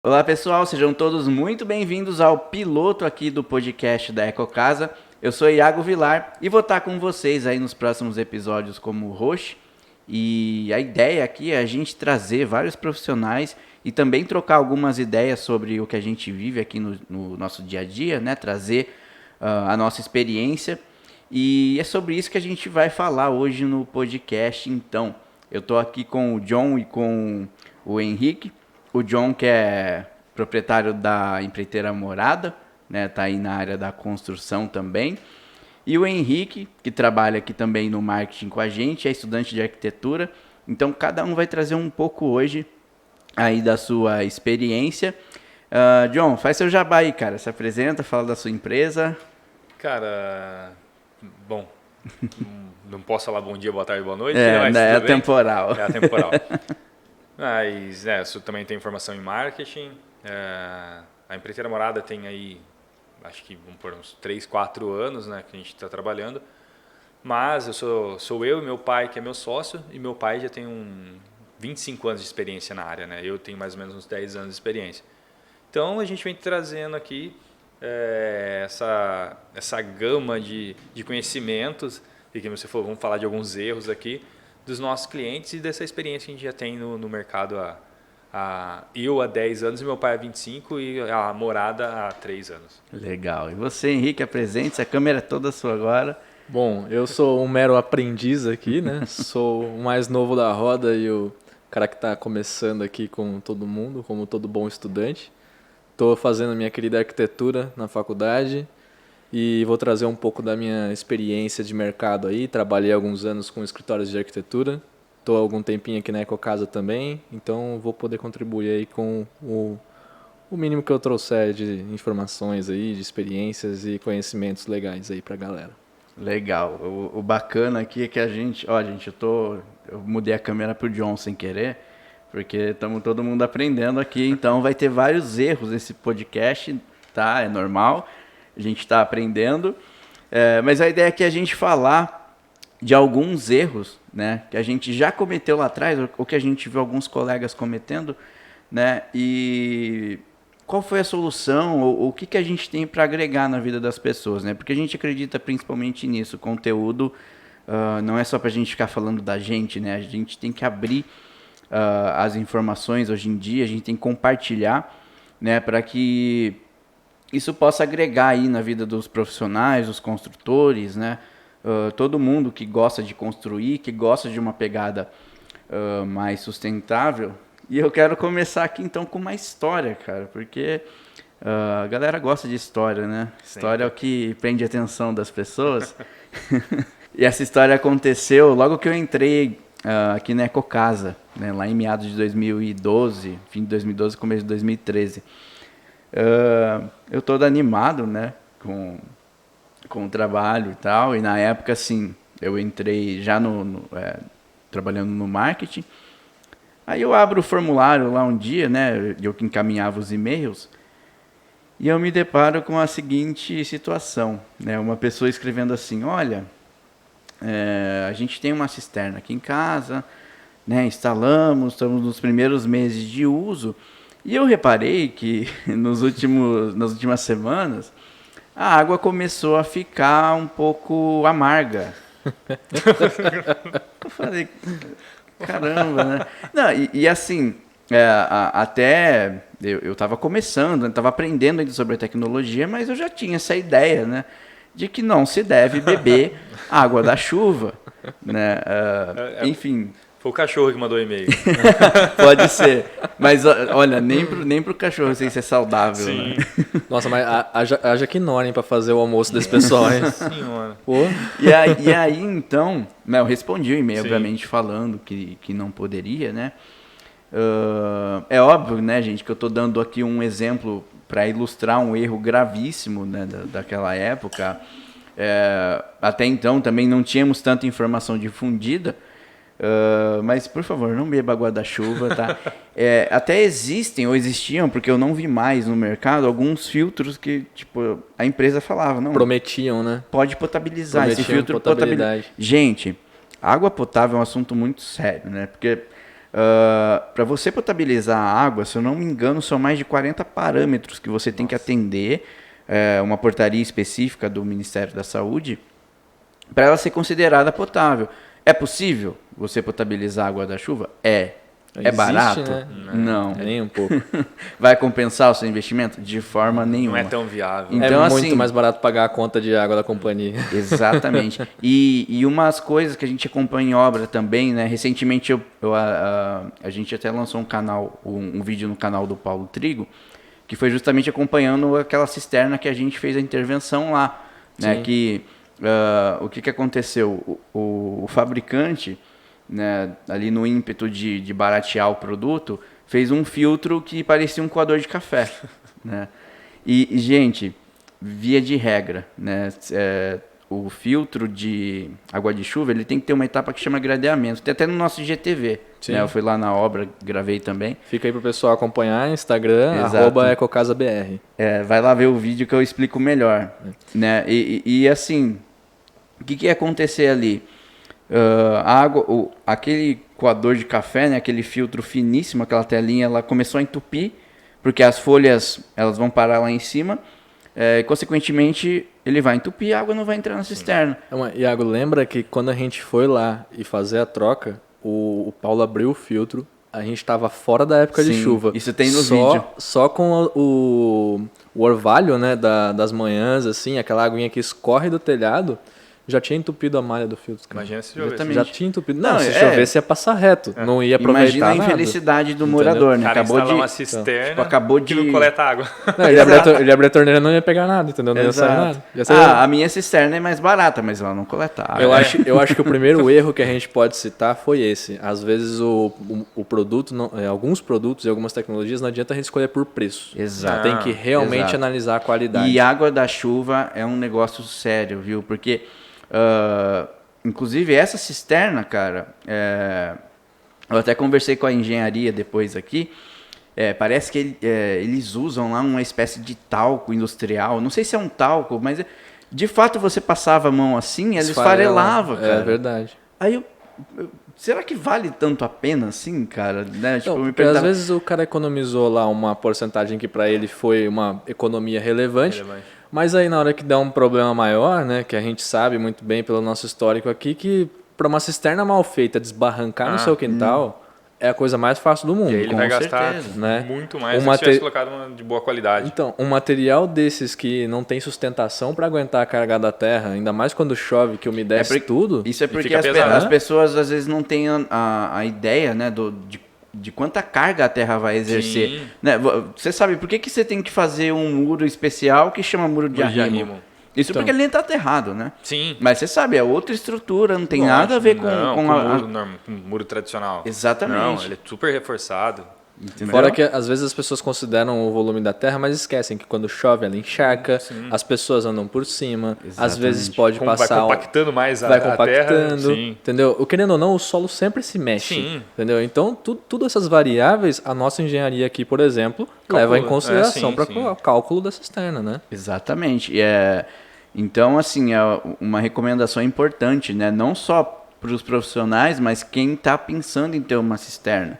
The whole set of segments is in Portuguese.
Olá pessoal, sejam todos muito bem-vindos ao piloto aqui do podcast da Ecocasa. Eu sou Iago Vilar e vou estar com vocês aí nos próximos episódios como host. E a ideia aqui é a gente trazer vários profissionais e também trocar algumas ideias sobre o que a gente vive aqui no nosso dia a dia, né? Trazer a nossa experiência. E é sobre isso que a gente vai falar hoje no podcast. Então, eu estou aqui com o John e com o Henrique. O John, que é proprietário da empreiteira Morada, né? Tá aí na área da construção também. E o Henrique, que trabalha aqui também no marketing com a gente, é estudante de arquitetura. Então, cada um vai trazer um pouco hoje aí da sua experiência. John, faz seu jabá aí, cara. Se apresenta, fala da sua empresa. Cara, bom, não posso falar bom dia, boa tarde, boa noite. Mas é atemporal. É atemporal. Mas, eu também tenho formação em marketing. A empreiteira Morada tem aí, acho que vamos por uns 3, 4 anos, né, que a gente está trabalhando. Mas eu sou eu e meu pai, que é meu sócio, e meu pai já tem 25 anos de experiência na área, né? Eu tenho mais ou menos uns 10 anos de experiência. Então, a gente vem trazendo aqui essa gama de conhecimentos, e que você falou, vamos falar de alguns erros aqui, dos nossos clientes e dessa experiência que a gente já tem no mercado eu há 10 anos e meu pai há 25 e a Morada há 3 anos. Legal. E você, Henrique, apresente-se, a câmera é toda sua agora. Bom, eu sou um mero aprendiz aqui, né? Sou o mais novo da roda e o cara que está começando aqui com todo mundo, como todo bom estudante. Estou fazendo minha querida arquitetura na faculdade e vou trazer um pouco da minha experiência de mercado aí. Trabalhei alguns anos com escritórios de arquitetura. Estou há algum tempinho aqui na Ecocasa também, então vou poder contribuir aí com o mínimo que eu trouxer de informações aí, de experiências e conhecimentos legais aí para a galera. Legal. O bacana aqui é que a gente... Ó, gente, eu mudei a câmera pro John sem querer, porque estamos todo mundo aprendendo aqui, então vai ter vários erros nesse podcast, tá? É normal, a gente está aprendendo. Mas a ideia é que a gente falar de alguns erros, né, que a gente já cometeu lá atrás, ou que a gente viu alguns colegas cometendo, né, e qual foi a solução, ou o que a gente tem para agregar na vida das pessoas, né, porque a gente acredita principalmente nisso, conteúdo não é só para a gente ficar falando da gente, né, a gente tem que abrir as informações hoje em dia, a gente tem que compartilhar, né, para que isso possa agregar aí na vida dos profissionais, dos construtores, né, todo mundo que gosta de construir, que gosta de uma pegada mais sustentável. E eu quero começar aqui então com uma história, cara, porque a galera gosta de história, né? História é o que prende a atenção das pessoas. E essa história aconteceu logo que eu entrei aqui na Ecocasa, né? Lá em meados de 2012, fim de 2012, começo de 2013. Eu todo animado, né? Com o trabalho e tal, e na época, assim, eu entrei já trabalhando no marketing. Aí eu abro o formulário lá um dia, né, eu que encaminhava os e-mails, e eu me deparo com a seguinte situação, né, uma pessoa escrevendo assim: olha, a gente tem uma cisterna aqui em casa, né, instalamos, estamos nos primeiros meses de uso, e eu reparei que nas últimas semanas a água começou a ficar um pouco amarga. Eu falei, caramba, né? Não, e assim, até eu estava começando, estava aprendendo ainda sobre a tecnologia, mas eu já tinha essa ideia, né, de que não se deve beber água da chuva, né? Enfim... Foi o cachorro que mandou o e-mail. Pode ser. Mas, olha, nem pro cachorro sei se é saudável. Sim. Né? Nossa, mas haja quinória pra fazer o almoço desse pessoal, hein? Senhora. Pô. E aí, então, né, eu respondi o e-mail, obviamente, falando que não poderia, né? É óbvio, né, gente, que eu tô dando aqui um exemplo para ilustrar um erro gravíssimo, né, daquela época. Até então, também não tínhamos tanta informação difundida. Mas, por favor, não beba água da chuva, tá? Até existem, ou existiam, porque eu não vi mais no mercado, alguns filtros que, tipo, a empresa falava, não... Prometiam, né? Pode potabilizar, esse filtro potabilidade. Gente, água potável é um assunto muito sério, né? Porque Para você potabilizar a água, se eu não me engano, são mais de 40 parâmetros que você tem que atender, uma portaria específica do Ministério da Saúde, para ela ser considerada potável. É possível você potabilizar a água da chuva? É. É Existe, barato? né? Não. Nem um pouco. Vai compensar o seu investimento? De forma Não nenhuma. é tão viável. Então, é muito assim, mais barato pagar a conta de água da companhia. Exatamente. E umas coisas que a gente acompanha em obra também, né? Recentemente a gente até lançou um vídeo no canal do Paulo Trigo, que foi justamente acompanhando aquela cisterna que a gente fez a intervenção lá, né? Sim. Que o que aconteceu? O fabricante, né, ali no ímpeto de baratear o produto, fez um filtro que parecia um coador de café, né? E, gente, via de regra, né, o filtro de água de chuva, ele tem que ter uma etapa que chama gradeamento. Tem até no nosso IGTV, né? Eu fui lá na obra, gravei também. Fica aí pro pessoal acompanhar, Instagram, Exato. @ecocasabr. Vai lá ver o vídeo que eu explico melhor, né? E assim, o que ia acontecer ali? A água, aquele coador de café, né, aquele filtro finíssimo, aquela telinha, ela começou a entupir, porque as folhas elas vão parar lá em cima, e consequentemente ele vai entupir e a água não vai entrar na cisterna. Iago, lembra que quando a gente foi lá e fazer a troca, o Paulo abriu o filtro, a gente estava fora da época de Sim, chuva. isso tem no vídeo. Só com o orvalho, né, das manhãs, assim, aquela aguinha que escorre do telhado, já tinha entupido a malha do filtro. Cara. Imagina se chovesse. Exatamente. Já tinha entupido. Não, se é. chovesse ia passar reto. Não ia aproveitar Imagina a nada. infelicidade do Entendeu? morador, O né? cara Acabou instalar de... uma cisterna tipo, acabou que de- não coleta água. Não, ele abriu a torneira, não ia pegar nada, entendeu? Não ia sair Exato. nada. Ia ser- A minha cisterna é mais barata, mas ela não coleta água. Eu acho que o primeiro erro que a gente pode citar foi esse. Às vezes o produto, alguns produtos e algumas tecnologias não adianta a gente escolher por preço. Exato. Tem que realmente Exato. analisar a qualidade. E água da chuva é um negócio sério, viu? Porque, inclusive, essa cisterna, cara, eu até conversei com a engenharia depois aqui, parece que eles usam lá uma espécie de talco industrial. Não sei se é um talco, mas de fato você passava a mão assim, ela esfarelava, cara. É verdade. Aí será que vale tanto a pena assim, cara? Né? Tipo, Não, me porque às perguntava- vezes o cara economizou lá uma porcentagem que para ele foi uma economia relevante, mas aí na hora que dá um problema maior, né, que a gente sabe muito bem pelo nosso histórico aqui, que para uma cisterna mal feita desbarrancar no seu quintal é a coisa mais fácil do mundo. E aí ele Com vai gastar certeza, né? muito mais Uma se tivesse te- colocado uma de boa qualidade. Então, um material desses que não tem sustentação para aguentar a carga da terra, ainda mais quando chove, que umedece tudo. Isso é porque fica pesado, as né? pessoas às vezes não têm a ideia, né, de quanta carga a terra vai exercer. Sim. Né? Você sabe por que você tem que fazer um muro especial que chama muro de Muro de arrimo? arrimo. Isso Então. porque ele nem está aterrado, né? Sim. Mas você sabe, é outra estrutura, não tem nada a ver com, não, com com a... com muro tradicional. Exatamente. Não, ele é super reforçado. Entendeu? Fora que às vezes as pessoas consideram o volume da terra, mas esquecem que quando chove ela encharca, as pessoas andam por cima, às Exatamente. vezes pode Vai passar... compactando mais vai a terra. compactando, Sim. entendeu? O querendo ou não, o solo sempre se mexe, Sim. entendeu? Então, tudo essas variáveis, a nossa engenharia aqui, por exemplo, leva em consideração sim, para sim. o cálculo da cisterna, né? Exatamente. Então, assim, é uma recomendação importante, né? Não só para os profissionais, mas quem está pensando em ter uma cisterna.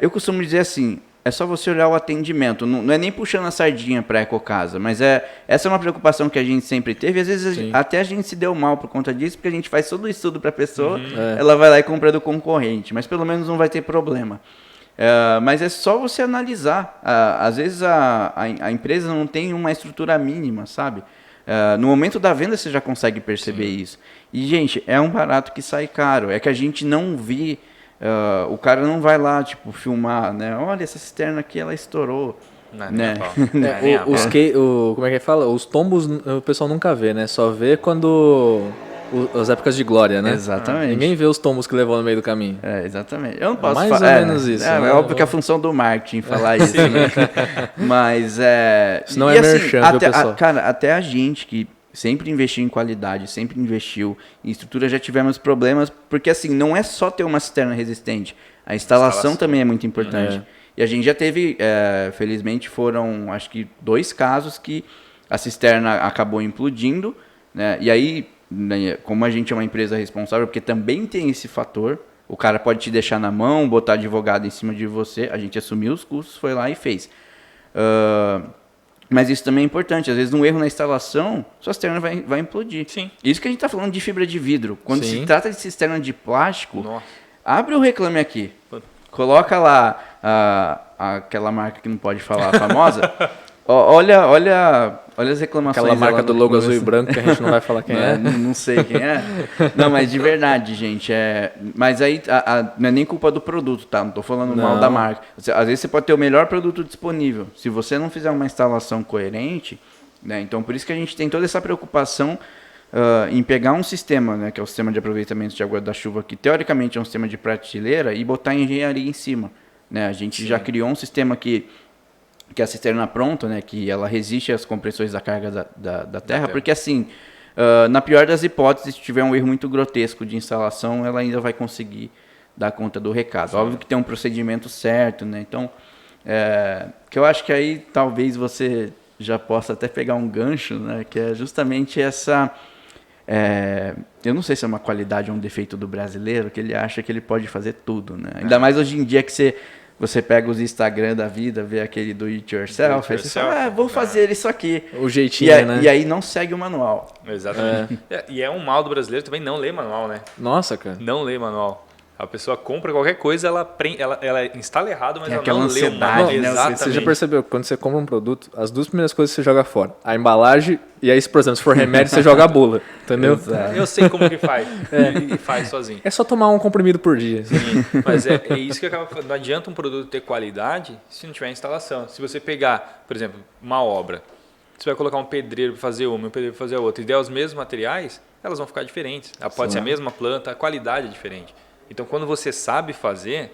Eu costumo dizer assim, é só você olhar o atendimento, não é nem puxando a sardinha para a Ecocasa, mas essa é uma preocupação que a gente sempre teve, às vezes Sim. até a gente se deu mal por conta disso, porque a gente faz todo o estudo para a pessoa, ela vai lá e compra do concorrente, mas pelo menos não vai ter problema. Mas é só você analisar, às vezes a empresa não tem uma estrutura mínima, sabe? No momento da venda você já consegue perceber isso. E, gente, é um barato que sai caro, é que a gente não vê... o cara não vai lá, tipo, filmar, né? Olha, essa cisterna aqui, ela estourou. Não é Né? nem a pau. Não é nem a pau. Como é que fala? Os tombos o pessoal nunca vê, né? Só vê quando... as épocas de glória, né? Exatamente. Ninguém vê os tombos que levou no meio do caminho. Exatamente. Eu não posso mais falar. ou menos isso, É né? óbvio que é a função do marketing falar isso, né? Mas Isso não e é merchan, viu, pessoal? Cara, até a gente que sempre investiu em qualidade, sempre investiu em estrutura, já tivemos problemas, porque assim, não é só ter uma cisterna resistente, a instalação também é muito importante. E a gente já teve, felizmente foram, acho que 2 casos que a cisterna acabou implodindo, né? E aí, né, como a gente é uma empresa responsável, porque também tem esse fator, O cara pode te deixar na mão, botar advogado em cima de você. A gente assumiu os custos, foi lá e fez. Mas isso também é importante. Às vezes, um erro na instalação, sua cisterna vai implodir. Sim. Isso que a gente está falando de fibra de vidro. Quando Sim. se trata de cisterna de plástico, Nossa. abre o Reclame Aqui. Coloca lá aquela marca que não pode falar, famosa. Olha as reclamações. Aquela marca lá do no logo azul e começo. branco que a gente não vai falar quem é. Não sei quem é. Não, mas de verdade, gente. Mas aí não é nem culpa do produto, tá? Não tô falando mal da marca. Às vezes você pode ter o melhor produto disponível. Se você não fizer uma instalação coerente, né? Então por isso que a gente tem toda essa preocupação em pegar um sistema, né? Que é o sistema de aproveitamento de água da chuva, que teoricamente é um sistema de prateleira, e botar engenharia em cima. Né? A gente já criou um sistema que é a cisterna pronta, né, que ela resiste às compressões da carga da terra, porque assim, na pior das hipóteses, se tiver um erro muito grotesco de instalação, ela ainda vai conseguir dar conta do recado. Óbvio que tem um procedimento certo, né, então, que eu acho que aí talvez você já possa até pegar um gancho, né, que é justamente essa... eu não sei se é uma qualidade ou um defeito do brasileiro, que ele acha que ele pode fazer tudo, né? Ainda mais hoje em dia que você pega os Instagram da vida, vê aquele do it yourself, aí você fala, vou fazer isso aqui. O jeitinho, né? E aí não segue o manual. Exatamente. E é um mal do brasileiro também não ler manual, né? Nossa, cara. Não ler manual. A pessoa compra qualquer coisa, ela instala errado, mas Tem ela aquela não lê o ansiedade, manual. né? Exatamente. Você já percebeu que quando você compra um produto, as duas primeiras coisas que você joga fora, a embalagem e aí, por exemplo, se for remédio, você joga a bula, entendeu? Exato. Eu sei como que faz. E faz sozinho. É só tomar um comprimido por dia. Sim, mas é isso que acaba. Não adianta um produto ter qualidade se não tiver instalação. Se você pegar, por exemplo, uma obra, você vai colocar um pedreiro para fazer uma e um pedreiro para fazer a outra, e der os mesmos materiais, elas vão ficar diferentes. Pode ser a mesma planta, a qualidade é diferente. Então, quando você sabe fazer,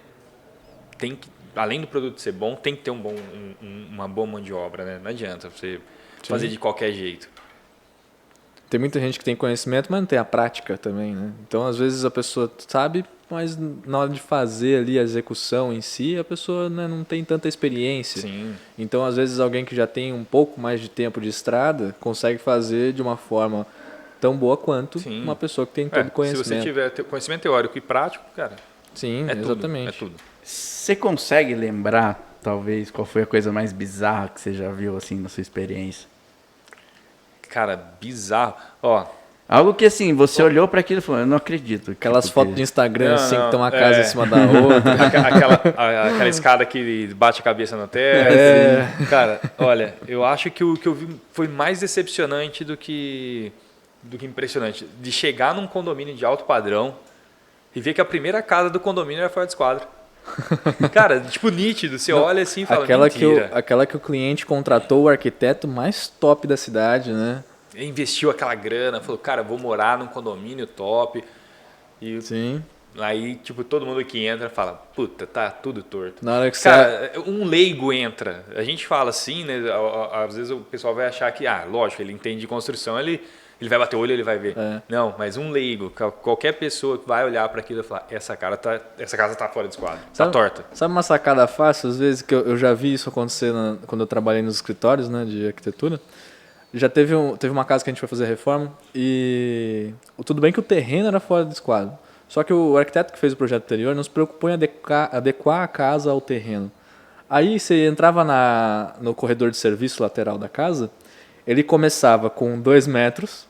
tem que, além do produto ser bom, tem que ter uma boa mão de obra, né? Não adianta você fazer de qualquer jeito. Tem muita gente que tem conhecimento, mas não tem a prática também, né? Então, às vezes a pessoa sabe, mas na hora de fazer ali a execução em si, a pessoa, né, não tem tanta experiência. Sim. Então, às vezes alguém que já tem um pouco mais de tempo de estrada consegue fazer de uma forma tão boa quanto uma pessoa que tem todo o conhecimento. Se você tiver conhecimento teórico e prático, cara, sim, é exatamente. tudo. Você consegue lembrar, talvez, qual foi a coisa mais bizarra que você já viu, assim, na sua experiência? Cara, bizarro. Ó, Algo que, assim, você olhou para aquilo e falou, eu não acredito. Aquelas fotos de Instagram, Não, assim, que não, estão uma casa em cima da outra. aquela escada que bate a cabeça na terra. Cara, olha, eu acho que o que eu vi foi mais decepcionante do que impressionante. De chegar num condomínio de alto padrão e ver que a primeira casa do condomínio era fora de esquadro. Cara, tipo nítido. Você olha assim e fala, mentira. Aquela que o cliente contratou o arquiteto mais top da cidade, né? Investiu aquela grana, falou, cara, vou morar num condomínio top. E Sim. aí, tipo, todo mundo que entra fala, puta, tá tudo torto. Na hora que Cara, um leigo entra. A gente fala assim, né? Às vezes o pessoal vai achar que, lógico, ele entende de construção, ele vai bater o olho, ele vai ver. Não, mas um leigo, qualquer pessoa que vai olhar para aquilo e falar, essa casa tá fora de esquadro, tá torta. Sabe uma sacada fácil, às vezes, que eu já vi isso acontecer quando eu trabalhei nos escritórios, né, de arquitetura? Já teve uma casa que a gente foi fazer reforma e tudo bem que o terreno era fora de esquadro. Só que o arquiteto que fez o projeto anterior não se preocupou em adequar a casa ao terreno. Aí você entrava no corredor de serviço lateral da casa, ele começava com 2 metros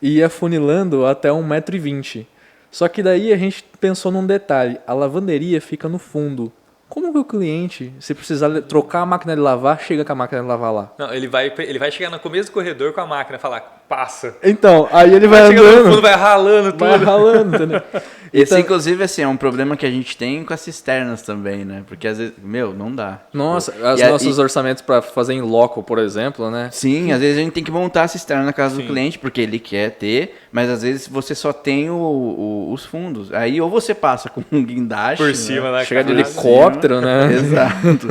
e ia funilando até 1,20 m. Só que daí a gente pensou num detalhe, a lavanderia fica no fundo. Como que o cliente, se precisar trocar a máquina de lavar, chega com a máquina de lavar lá? Não, ele vai chegar no começo do corredor com a máquina e falar, passa. Então, aí ele vai chegando andando. no fundo, vai ralando tudo. Vai ralando, entendeu? Esse, Então, inclusive, assim, é um problema que a gente tem com as cisternas também, né? Porque às vezes, não dá. nossa, Tipo, os nossos orçamentos para fazer em loco, por exemplo, né? Sim, às vezes a gente tem que montar a cisterna na casa do cliente, porque ele quer ter, mas às vezes você só tem os fundos. Aí ou você passa com um guindaste, Por cima, né? Chega de Cara, helicóptero, né? Exato.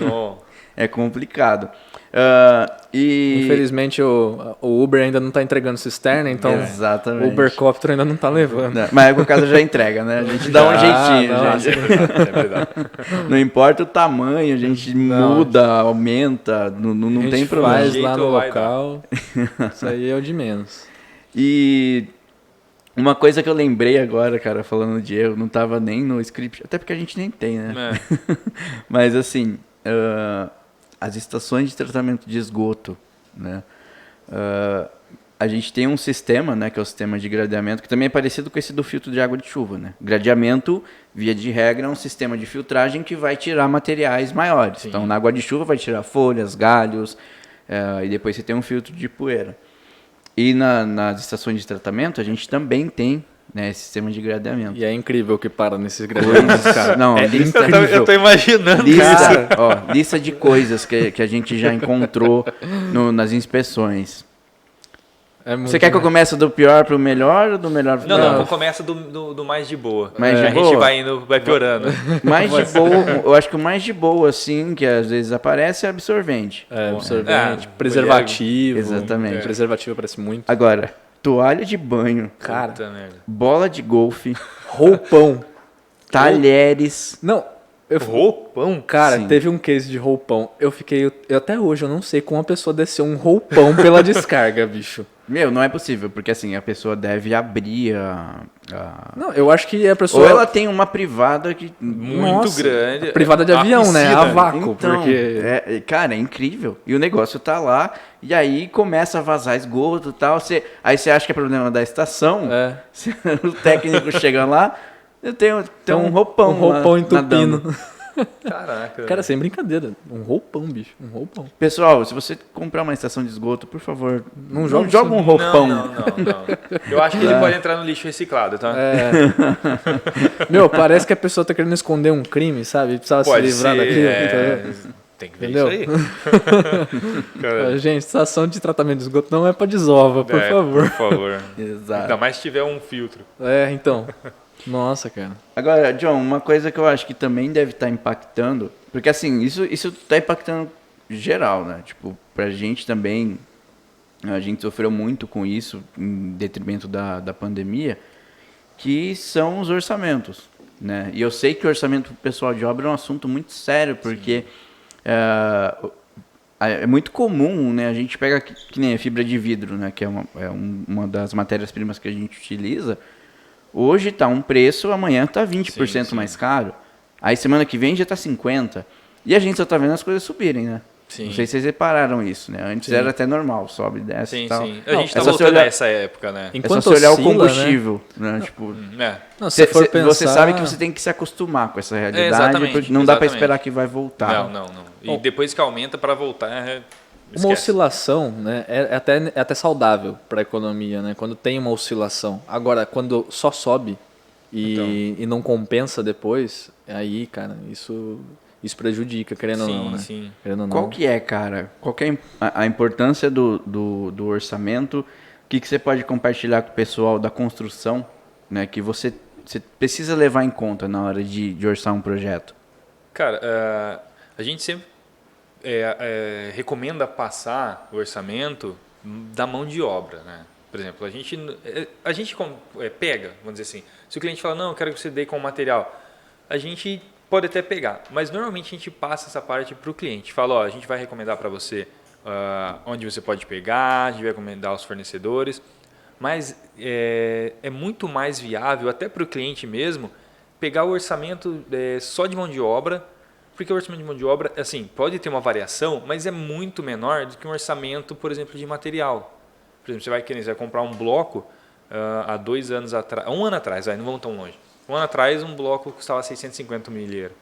Não. É complicado. E Infelizmente o Uber ainda não está entregando cisterna, então Exatamente. o Ubercóptero ainda não está levando. Não, mas o caso já entrega, né? A gente dá um jeitinho, não, gente. Sempre dá. Não importa o tamanho, a gente muda, aumenta, não a gente tem problema. faz lá Jeito no vai local, isso aí é o de menos. E Uma coisa que eu lembrei agora, cara, falando de erro, não tava nem no script, até porque a gente nem tem, né? Mas assim, as estações de tratamento de esgoto, né? A gente tem um sistema, né, que é o sistema de gradeamento, que também é parecido com esse do filtro de água de chuva, né? Gradeamento, via de regra, é um sistema de filtragem que vai tirar materiais maiores. Sim. Então, na água de chuva vai tirar folhas, galhos, e depois você tem um filtro de poeira. E nas estações de tratamento, a gente também tem, né, esse sistema de gradeamento. E é incrível que para nesses gradeamentos, cara. Não, lista, Eu tô imaginando. lista, lista de coisas que a gente já encontrou nas inspeções. É muito, Você quer que eu comece do pior pro melhor ou do melhor pro Não, pior? não, começa do mais de boa. Mais de A boa? gente vai indo, vai piorando. Mais de boa, eu acho que o mais de boa, assim, que às vezes aparece é absorvente. É, absorvente, Ah, preservativo. Exatamente. Preservativo aparece muito. Agora, toalha de banho, Cara, Puta merda. bola de golfe, roupão. talheres. Não, Roupão? cara, Sim. teve um case de roupão. Eu até hoje eu não sei como a pessoa desceu um roupão pela descarga, bicho. Meu, não é possível, porque assim, a pessoa deve abrir Não, eu acho que a pessoa Ou ela tem uma privada que... Muito Nossa, grande. a privada de A avião, né? piscina. A vácuo, Então, porque cara, é incrível. E o negócio tá lá, e aí começa a vazar esgoto e tal. Aí você acha que é problema da estação, é, o técnico chega lá, eu tenho um roupão um roupão lá, entupindo. nadando. Caraca. Cara, sem brincadeira, um roupão, bicho, um roupão. Pessoal, se você comprar uma estação de esgoto, por favor, não joga joga um roupão. Não. Eu acho que ele pode entrar no lixo reciclado, tá? É. Meu, parece que a pessoa tá querendo esconder um crime, sabe? Precisava Pode se livrar ser. daquilo. Entendeu? Tem que ver Entendeu? isso aí. Cara, Gente, estação de tratamento de esgoto não é pra desova, por favor. Por favor. Exato. Ainda mais se tiver um filtro. É, então. Nossa, cara. Agora, John, uma coisa que eu acho que também deve estar impactando, porque assim, isso tá impactando geral, né? Tipo, pra gente também, a gente sofreu muito com isso, em detrimento da pandemia, que são os orçamentos, né? E eu sei que o orçamento pro pessoal de obra é um assunto muito sério, porque é muito comum, né? A gente pega que nem a fibra de vidro, né? Que é uma das matérias-primas que a gente utiliza. Hoje tá um preço, amanhã tá 20% Sim. mais caro. Aí semana que vem já tá 50%. E a gente só tá vendo as coisas subirem, né? Sim. Não sei se vocês repararam isso, né? Antes era até normal, sobe, desce e tal. Sim. A Não, gente tá é só você voltando olhar- a essa época, né? É Enquanto só você olhar oscila, o combustível, né? Tipo, Não, se for pensar... você sabe que você tem que se acostumar com essa realidade, exatamente, porque não dá pra exatamente. esperar que vai voltar. Não. E Bom, depois que aumenta para voltar, Uma esquece. oscilação, né, é até saudável para a economia, né? Quando tem uma oscilação. Agora, quando só sobe e não compensa depois, aí, cara, isso prejudica, querendo ou não, né? Sim. Querendo ou não. Qual que é, cara? Qual que é a importância do orçamento? O que você pode compartilhar com o pessoal da construção, né? Que você precisa levar em conta na hora de orçar um projeto? Cara, a gente sempre recomenda passar o orçamento da mão de obra, né? Por exemplo, a gente pega, vamos dizer assim, se o cliente fala, não, eu quero que você dê com o material, a gente pode até pegar, mas normalmente a gente passa essa parte para o cliente. Fala, ó, a gente vai recomendar para você onde você pode pegar, a gente vai recomendar os fornecedores, mas é muito mais viável, até para o cliente mesmo, pegar o orçamento só de mão de obra, porque o orçamento de mão de obra, assim, pode ter uma variação, mas é muito menor do que um orçamento, por exemplo, de material. Por exemplo, você vai comprar um bloco há 2 anos atrás, 1 ano atrás, não vamos tão longe. 1 ano atrás, um bloco custava 650 milheiro.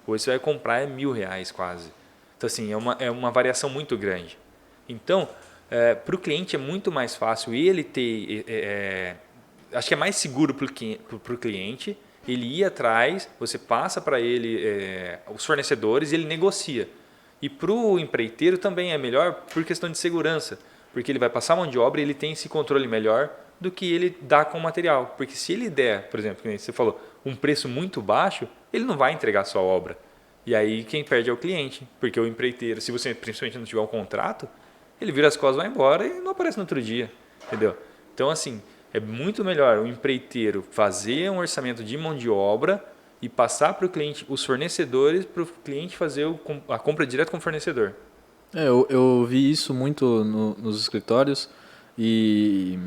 Hoje você vai comprar R$1.000 quase. Então, assim, é uma variação muito grande. Então, para o cliente é muito mais fácil ele ter... acho que é mais seguro para o cliente, ele ir atrás, você passa para ele os fornecedores e ele negocia. E para o empreiteiro também é melhor por questão de segurança, porque ele vai passar a mão de obra e ele tem esse controle melhor do que ele dá com o material. Porque se ele der, por exemplo, como você falou, um preço muito baixo, ele não vai entregar a sua obra. E aí quem perde é o cliente, porque o empreiteiro, se você principalmente não tiver um contrato, ele vira as costas, vai embora e não aparece no outro dia, entendeu? Então, assim, é muito melhor o empreiteiro fazer um orçamento de mão de obra e passar para o cliente os fornecedores, para o cliente fazer a compra direto com o fornecedor. Eu vi isso muito nos escritórios e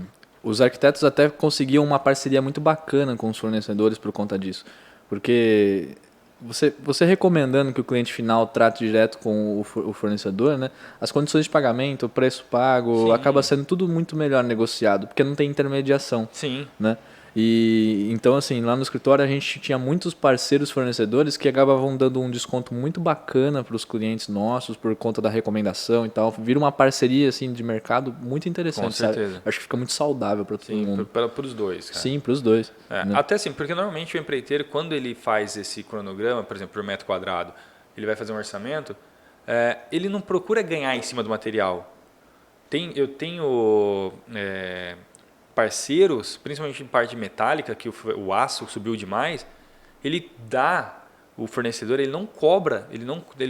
Os arquitetos até conseguiam uma parceria muito bacana com os fornecedores por conta disso. Porque você recomendando que o cliente final trate direto com o fornecedor, né, as condições de pagamento, o preço pago, Sim. acaba sendo tudo muito melhor negociado, porque não tem intermediação. Sim. Né? E então, assim, lá no escritório a gente tinha muitos parceiros fornecedores que acabavam dando um desconto muito bacana para os clientes nossos por conta da recomendação e tal. Vira uma parceria assim de mercado muito interessante. Com certeza. Sabe? Acho que fica muito saudável para todo mundo. Para os dois, cara. Sim, para os dois. Né? Até assim, porque normalmente o empreiteiro, quando ele faz esse cronograma, por exemplo, por metro quadrado, ele vai fazer um orçamento, ele não procura ganhar em cima do material. Eu tenho parceiros, principalmente em parte metálica, que o aço subiu demais, o fornecedor, ele não cobra,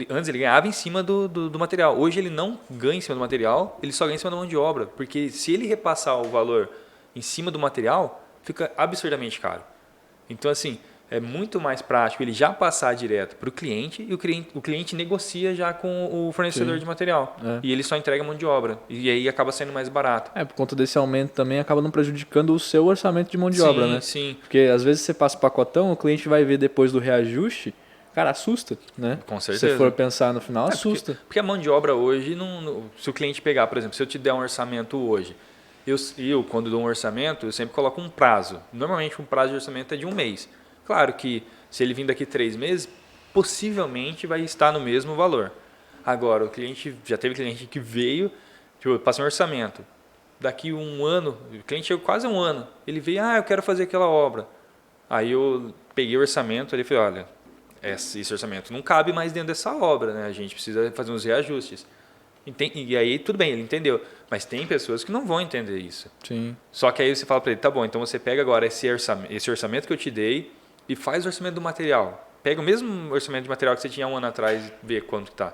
antes ele ganhava em cima do material. Hoje ele não ganha em cima do material, ele só ganha em cima da mão de obra, porque se ele repassar o valor em cima do material, fica absurdamente caro. Então, assim, é muito mais prático ele já passar direto para o cliente e o cliente negocia já com o fornecedor de material. E ele só entrega a mão de obra. E aí acaba saindo mais barato. Por conta desse aumento também acaba não prejudicando o seu orçamento de mão de obra, né? Sim. Porque às vezes você passa o pacotão, o cliente vai ver depois do reajuste, cara, assusta, né? Com certeza. Se você for pensar no final, assusta. Porque a mão de obra hoje, se o cliente pegar, por exemplo, se eu te der um orçamento hoje, eu quando dou um orçamento, eu sempre coloco um prazo. Normalmente um prazo de orçamento é de 1 mês. Claro que se ele vir daqui 3 meses, possivelmente vai estar no mesmo valor. Agora, já teve cliente que veio, eu passei um orçamento. Daqui 1 ano, o cliente chegou quase 1 ano, ele veio, eu quero fazer aquela obra. Aí eu peguei o orçamento e falei, olha, esse orçamento não cabe mais dentro dessa obra, né? A gente precisa fazer uns reajustes. E aí tudo bem, ele entendeu. Mas tem pessoas que não vão entender isso. Sim. Só que aí você fala para ele, tá bom, então você pega agora esse orçamento que eu te dei e faz o orçamento do material. Pega o mesmo orçamento de material que você tinha 1 ano atrás e vê quanto está.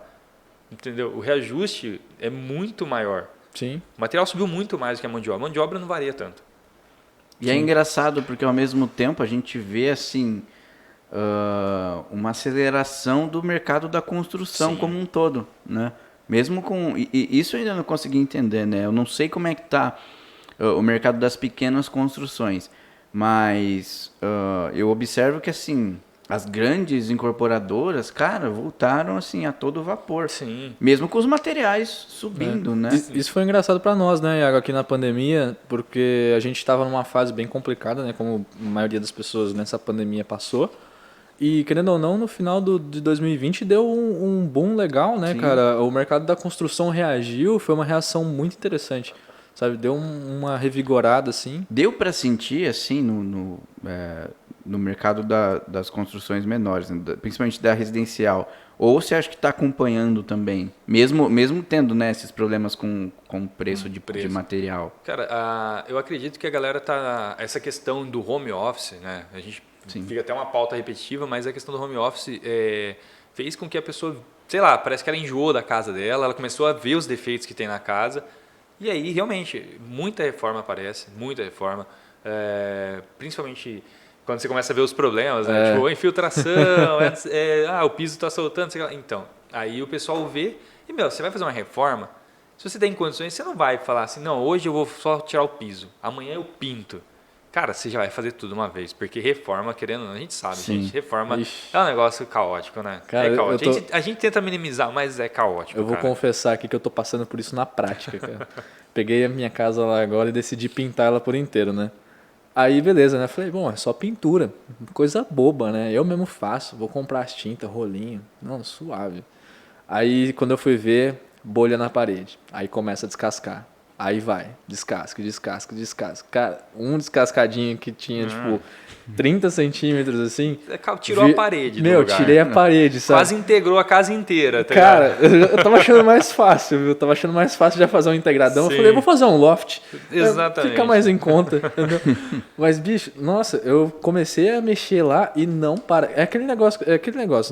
Entendeu? O reajuste é muito maior. Sim. O material subiu muito mais do que a mão de obra. A mão de obra não varia tanto. E é engraçado porque ao mesmo tempo a gente vê assim uma aceleração do mercado da construção como um todo, né? Mesmo com isso eu ainda não consegui entender, né? Eu não sei como é que está o mercado das pequenas construções, mas eu observo que assim as grandes incorporadoras, cara, voltaram assim a todo vapor. Sim. Mesmo com os materiais subindo, né? Isso foi engraçado para nós, né, Iago, aqui na pandemia, porque a gente estava numa fase bem complicada, né, como a maioria das pessoas nessa pandemia passou. E, querendo ou não, no final de 2020 deu um boom legal, né, cara? O mercado da construção reagiu, foi uma reação muito interessante, sabe? Deu uma revigorada, assim. Deu para sentir, assim, no mercado das construções menores, né? Principalmente da residencial. Ou você acha que está acompanhando também? Mesmo tendo, né, esses problemas com preço de material. Cara, eu acredito que a galera essa questão do home office, né? A gente fica até uma pauta repetitiva, mas a questão do home office fez com que a pessoa, sei lá, parece que ela enjoou da casa dela, ela começou a ver os defeitos que tem na casa. E aí, realmente, muita reforma aparece, muita reforma. Principalmente quando você começa a ver os problemas, né? Tipo, infiltração, o piso está soltando, sei lá. Então, aí o pessoal vê e, você vai fazer uma reforma, se você tem condições, você não vai falar assim, não, hoje eu vou só tirar o piso, amanhã eu pinto. Cara, você já vai fazer tudo uma vez, porque reforma, querendo ou não, a gente sabe, gente, reforma é um negócio caótico, né? Cara, caótico. A gente tenta minimizar, mas é caótico, Eu vou confessar aqui que eu tô passando por isso na prática, cara. Peguei a minha casa lá agora e decidi pintar ela por inteiro, né? Aí, beleza, né? Falei, bom, é só pintura, coisa boba, né? Eu mesmo faço, vou comprar as tintas, rolinho, não, suave. Aí, quando eu fui ver, bolha na parede, aí começa a descascar. Aí vai, descasca. Cara, um descascadinho que tinha, tipo, 30 centímetros, assim... Tirou a parede do lugar. Tirei a parede, sabe? Quase integrou a casa inteira, tá Cara, eu tava achando mais fácil, viu? Tava achando mais fácil já fazer um integradão. Sim. Eu falei, vou fazer um loft. Exatamente. Fica mais em conta, entendeu? Mas, bicho, nossa, eu comecei a mexer lá e não para. É aquele negócio,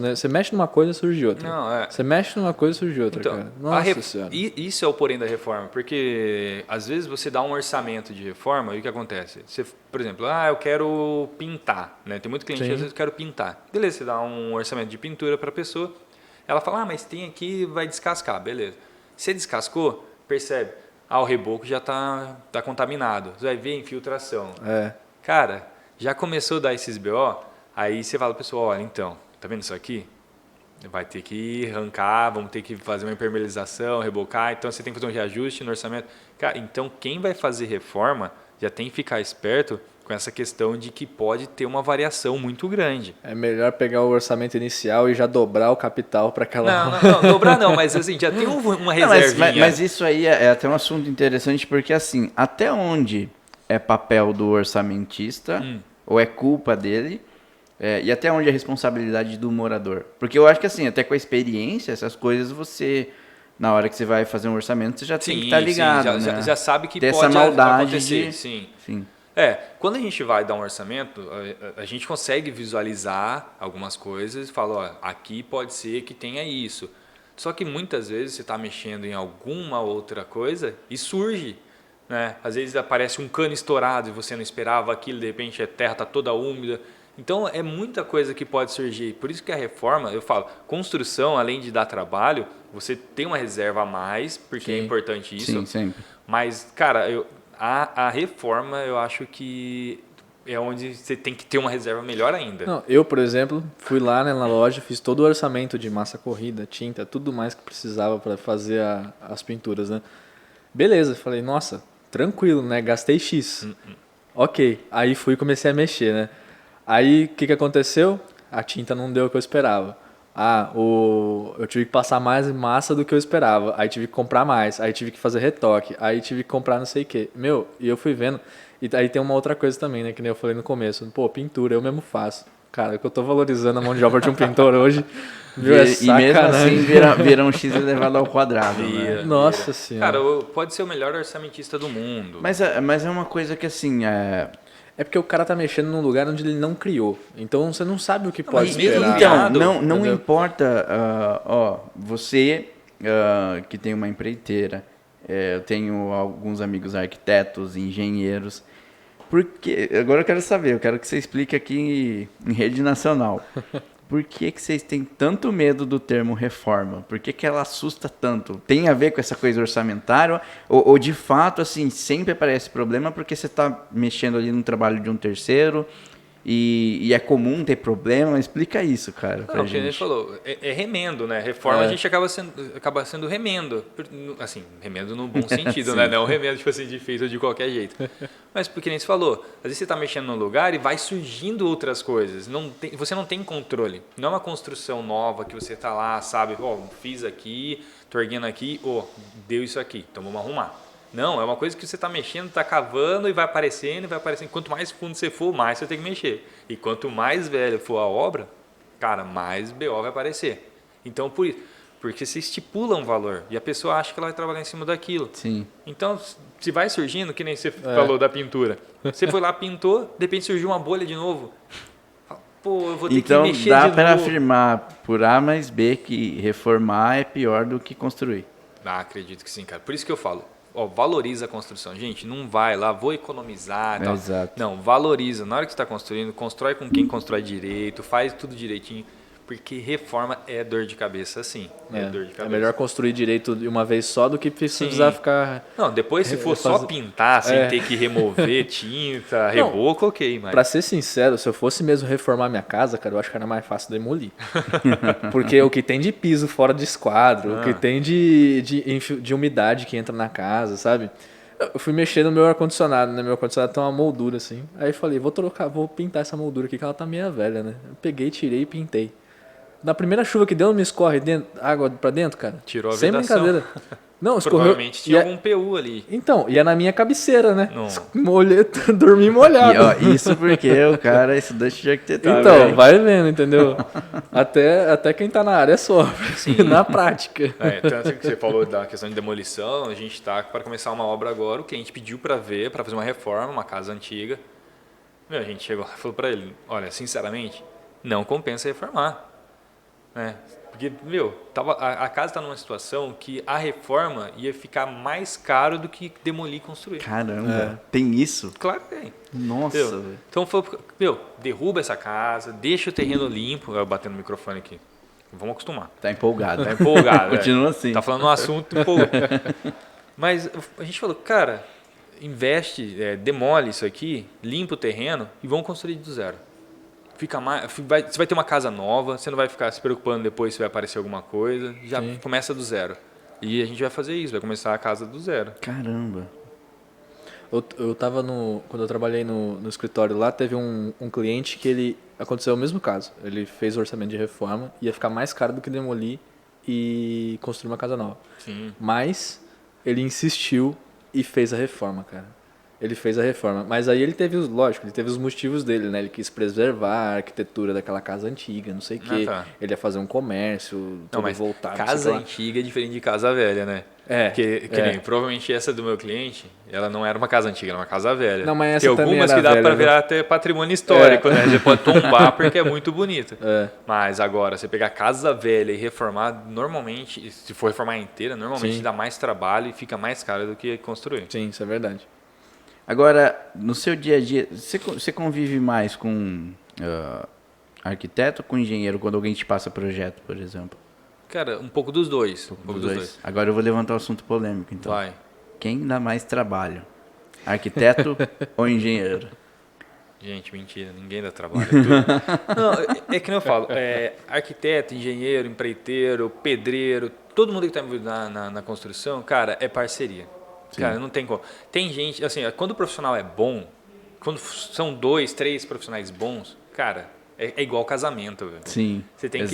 né? Você mexe numa coisa, surge outra. Você mexe numa coisa, surge outra, então, cara. Nossa Senhora. Isso é o porém da reforma, porque às vezes você dá um orçamento de reforma e o que acontece? Você, por exemplo, eu quero pintar, né? Tem muito cliente que às vezes eu quero pintar. Beleza, você dá um orçamento de pintura para a pessoa, ela fala, mas tem aqui, vai descascar, beleza. Você descascou, percebe, o reboco já tá contaminado. Você vai ver infiltração. É. Cara, já começou a dar esses BO, aí você fala pro pessoal, olha, então, tá vendo isso aqui? Vai ter que arrancar, vamos ter que fazer uma impermeabilização, rebocar, então você tem que fazer um reajuste no orçamento. Cara, então quem vai fazer reforma já tem que ficar esperto com essa questão de que pode ter uma variação muito grande. É melhor pegar o orçamento inicial e já dobrar o capital para aquela... Não, dobrar não, mas assim, já tem uma reservinha. Mas isso aí é até um assunto interessante, porque assim, até onde é papel do orçamentista, ou é culpa dele, e até onde é responsabilidade do morador. Porque eu acho que assim, até com a experiência, essas coisas você, na hora que você vai fazer um orçamento, você já tem que estar ligado, sim, né? já sabe que ter pode essa maldade acontecer. Sim. Quando a gente vai dar um orçamento, a gente consegue visualizar algumas coisas e fala, ó, aqui pode ser que tenha isso. Só que muitas vezes você está mexendo em alguma outra coisa e surge, né? Às vezes aparece um cano estourado e você não esperava aquilo, de repente a terra está toda úmida. Então é muita coisa que pode surgir. Por isso que a reforma, eu falo, construção, além de dar trabalho, você tem uma reserva a mais, porque é importante isso. Sim, sempre. Mas, cara, a reforma eu acho que é onde você tem que ter uma reserva melhor ainda. Não, eu, por exemplo, fui lá, né, na loja, fiz todo o orçamento de massa corrida, tinta, tudo mais que precisava para fazer as pinturas, né? Beleza, falei, nossa, tranquilo, né? Gastei X. Ok, aí fui e comecei a mexer, né? Aí, o que aconteceu? A tinta não deu o que eu esperava. Eu tive que passar mais massa do que eu esperava. Aí tive que comprar mais. Aí tive que fazer retoque. Aí tive que comprar não sei o quê. E eu fui vendo. E aí tem uma outra coisa também, né? Que nem eu falei no começo. Pô, pintura, eu mesmo faço. Cara, que eu tô valorizando a mão de obra de um pintor hoje. Viu? É E mesmo assim vira um X elevado ao quadrado, né? Nossa senhora. Cara, pode ser o melhor orçamentista do mundo. Mas é uma coisa que assim, É porque o cara tá mexendo num lugar onde ele não criou. Então você não sabe o que pode mas mesmo esperar. Então, não entendeu? importa, você que tem uma empreiteira, eu tenho alguns amigos arquitetos, engenheiros, porque agora eu quero que você explique aqui em rede nacional. Por que vocês têm tanto medo do termo reforma? Por que ela assusta tanto? Tem a ver com essa coisa orçamentária? Ou de fato, assim, sempre aparece problema porque você está mexendo ali no trabalho de um terceiro e é comum ter problema? Explica isso, cara, pra Não, porque a gente gente. falou, é remendo, né? Reforma a gente acaba sendo remendo. Assim, remendo no bom sentido, né? Não remendo, tipo assim, de feito de qualquer jeito. Mas porque nem você falou, às vezes você está mexendo num lugar e vai surgindo outras coisas. Você não tem controle. Não é uma construção nova que você está lá, sabe? Fiz aqui, tô erguendo aqui, deu isso aqui, então vamos arrumar. Não, é uma coisa que você está mexendo, está cavando e vai aparecendo, Quanto mais fundo você for, mais você tem que mexer. E quanto mais velha for a obra, cara, mais BO vai aparecer. Então, por isso, porque você estipula um valor e a pessoa acha que ela vai trabalhar em cima daquilo. Sim. Então, se vai surgindo, que nem você falou da pintura. Você foi lá, pintou, de repente surgiu uma bolha de novo. Pô, eu vou ter que mexer de novo. Então, dá para afirmar por A mais B que reformar é pior do que construir. Acredito que sim, cara. Por isso que eu falo. Valoriza a construção. Gente, não vai lá, vou economizar. Tal. Exato. Não, valoriza. Na hora que você está construindo, constrói com quem constrói direito, faz tudo direitinho. Porque reforma é dor de cabeça, sim. É dor de cabeça. É melhor construir direito de uma vez só do que precisar ficar... Não, depois se for só pintar, sem ter que remover tinta, reboco, ok. Mas... Pra ser sincero, se eu fosse mesmo reformar minha casa, cara, eu acho que era mais fácil demolir. Porque o que tem de piso fora de esquadro, o que tem de umidade que entra na casa, sabe? Eu fui mexer no meu ar-condicionado, né? Meu ar-condicionado tem uma moldura assim. Aí eu falei, vou pintar essa moldura aqui que ela tá meio velha, né? Eu peguei, tirei e pintei. Na primeira chuva que deu, me escorre água pra dentro, cara. Tirou a sem vedação. brincadeira. Não, escorreu. Provavelmente tinha algum PU ali. Então, e é na minha cabeceira, né? Não. Dormi molhado. Isso porque o cara é estudante de arquitetura. Então, vai vendo, entendeu? Até quem tá na área sofre, na prática. Tanto que você falou da questão de demolição, a gente está para começar uma obra agora, o cliente pediu para ver, para fazer uma reforma, uma casa antiga. A gente chegou e falou para ele, olha, sinceramente, não compensa reformar. Porque, a casa está numa situação que a reforma ia ficar mais caro do que demolir e construir. Caramba, tem isso? Claro que tem. Nossa, velho. Então, derruba essa casa, deixa o terreno limpo. Eu batendo no microfone aqui. Vamos acostumar. Tá empolgado. Tá empolgado. Continua assim. Tá falando um assunto empolgado. Mas a gente falou, cara, investe, demole isso aqui, limpa o terreno e vamos construir do zero. Você vai ter uma casa nova, você não vai ficar se preocupando depois se vai aparecer alguma coisa, já começa do zero. E a gente vai fazer isso, vai começar a casa do zero. Caramba. Eu tava quando eu trabalhei no escritório lá, teve um cliente que aconteceu o mesmo caso. Ele fez o orçamento de reforma, ia ficar mais caro do que demolir e construir uma casa nova. Sim. Mas ele insistiu e fez a reforma, cara. Ele fez a reforma. Mas aí ele teve os motivos dele, né? Ele quis preservar a arquitetura daquela casa antiga, não sei o quê. Tá. Ele ia fazer um comércio, Não, mas voltado. casa antiga é diferente de casa velha, né? Que nem, provavelmente essa do meu cliente, ela não era uma casa antiga, era uma casa velha. Não, mas essa tem algumas também que dá era para velha, virar até patrimônio histórico, né? Você pode tombar porque é muito bonita. É. Mas agora, você pegar casa velha e reformar, normalmente, se for reformar inteira, normalmente dá mais trabalho e fica mais caro do que construir. Sim, isso é verdade. Agora, no seu dia a dia, você convive mais com arquiteto ou com engenheiro quando alguém te passa projeto, por exemplo? Cara, um pouco dos dois. Um pouco dos dois. Agora eu vou levantar um assunto polêmico, então. Vai. Quem dá mais trabalho? Arquiteto ou engenheiro? Gente, mentira, ninguém dá trabalho. Não, é que nem eu falo, arquiteto, engenheiro, empreiteiro, pedreiro, todo mundo que está envolvido na construção, cara, é parceria. Sim. Cara, não tem como. Tem gente, assim, quando o profissional é bom, quando são 2, 3 profissionais bons, cara, é igual casamento, velho. Sim. Você tem que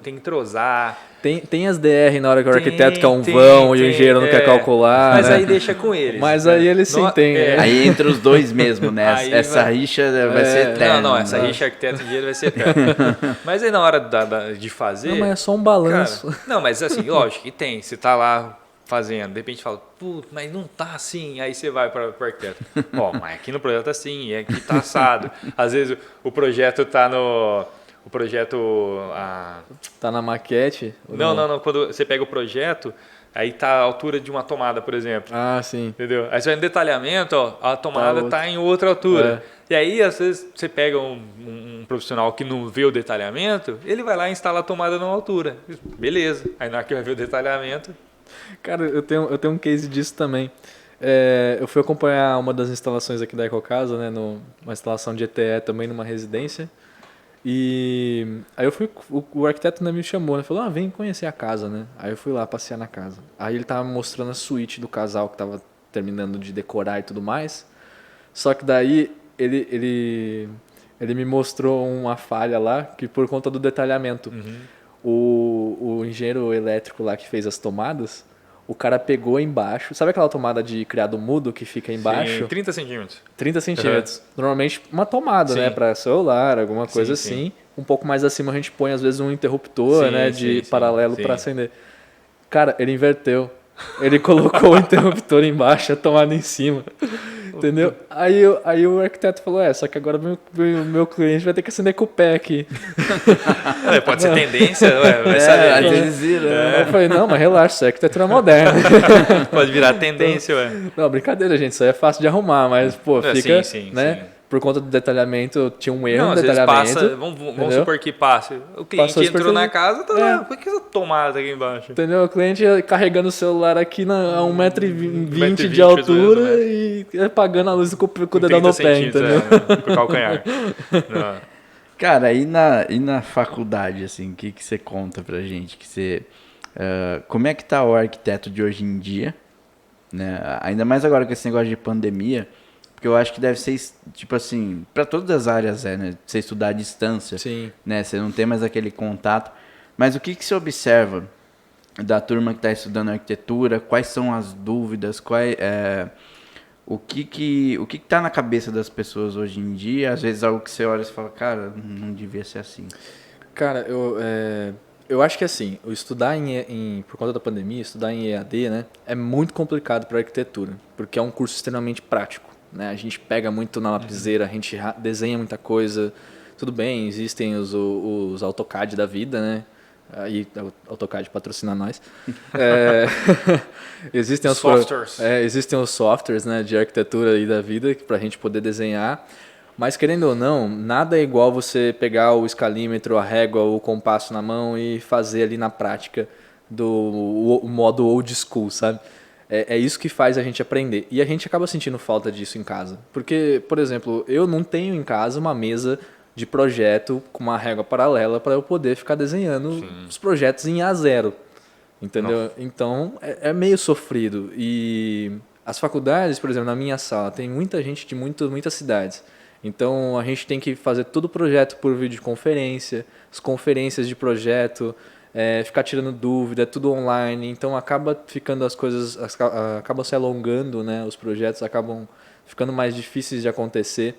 entrosar. Tem as DR na hora que o arquiteto quer um vão e o engenheiro não quer calcular. Mas né? aí deixa com eles. Mas aí eles se entendem. Aí entre os dois mesmo, né? Essa rixa vai ser eterna. Não, essa rixa arquiteto e engenheiro vai ser eterna. Mas aí na hora de fazer. Não, mas é só um balanço. Cara, não, mas assim, lógico que tem. Você tá lá fazendo, de repente fala, putz, mas não tá assim, aí você vai para o arquiteto. Ó, mas aqui no projeto tá assim, aqui tá assado. Às vezes o projeto tá no... O projeto... Tá na maquete? Não. Quando você pega o projeto, aí tá a altura de uma tomada, por exemplo. Ah, sim. Entendeu? Aí você vai no detalhamento, ó, a tomada tá em outra altura. E aí, às vezes, você pega um profissional que não vê o detalhamento, ele vai lá e instala a tomada numa altura. Beleza. Aí na hora que vai ver o detalhamento... Cara, eu tenho um case disso também. Eu fui acompanhar uma das instalações aqui da EcoCasa, né, uma instalação de ETE também numa residência. E aí o arquiteto me chamou, né, falou, vem conhecer a casa, né. Aí eu fui lá passear na casa. Aí ele tava mostrando a suíte do casal que tava terminando de decorar e tudo mais. Só que daí ele me mostrou uma falha lá, que por conta do detalhamento. O engenheiro elétrico lá que fez as tomadas, o cara pegou embaixo. Sabe aquela tomada de criado mudo que fica embaixo? Sim, 30 centímetros. 30 centímetros. Normalmente uma tomada, né? Para celular, alguma coisa assim. Um pouco mais acima a gente põe às vezes um interruptor, né? De paralelo para acender. Cara, ele inverteu. Ele colocou o interruptor embaixo, a tomada em cima. Entendeu? Aí o arquiteto falou, só que agora meu cliente vai ter que acender com o pé aqui. Pode ser tendência, vai saber. Às vezes vira. Eu falei, não, mas relaxa, isso é arquitetura moderna. Pode virar tendência, Não, brincadeira, gente, isso aí é fácil de arrumar, mas, pô, fica, sim. Por conta do detalhamento, tinha um erro no vezes detalhamento. Passa, vamos supor que passe. O cliente entrou na casa, tá lá, por que essa tomada tá aqui embaixo? Entendeu? O cliente carregando o celular aqui a 1,20 m de altura mesmo, né? E apagando a luz com o dedão no pé, entendeu? Com o calcanhar. Cara, e na faculdade, assim, o que você conta pra gente? Como é que tá o arquiteto de hoje em dia? Né? Ainda mais agora com esse negócio de pandemia, porque eu acho que deve ser, tipo assim, para todas as áreas, né? Você estudar à distância, sim, né? Você não tem mais aquele contato. Mas o que você observa da turma que está estudando arquitetura? Quais são as dúvidas? O que está na cabeça das pessoas hoje em dia? Às vezes algo que você olha e fala, cara, não devia ser assim. Cara, eu acho que assim, estudar por conta da pandemia, estudar em EAD, né, é muito complicado para arquitetura, porque é um curso extremamente prático. Né? A gente pega muito na lapiseira, a gente desenha muita coisa. Tudo bem, existem os AutoCAD da vida, né? Aí o AutoCAD patrocina nós. Existem os softwares. Existem os softwares, né, de arquitetura aí da vida para a gente poder desenhar. Mas querendo ou não, nada é igual você pegar o escalímetro, a régua, o compasso na mão e fazer ali na prática o modo old school, sabe? É isso que faz a gente aprender. E a gente acaba sentindo falta disso em casa. Porque, por exemplo, eu não tenho em casa uma mesa de projeto com uma régua paralela para eu poder ficar desenhando os projetos em A0. Entendeu? Nossa. Então, é meio sofrido. E as faculdades, por exemplo, na minha sala, tem muita gente de muitas cidades. Então, a gente tem que fazer todo o projeto por videoconferência, as conferências de projeto, ficar tirando dúvida, é tudo online. Então, acaba ficando as coisas, acabam se alongando, né? Os projetos acabam ficando mais difíceis de acontecer.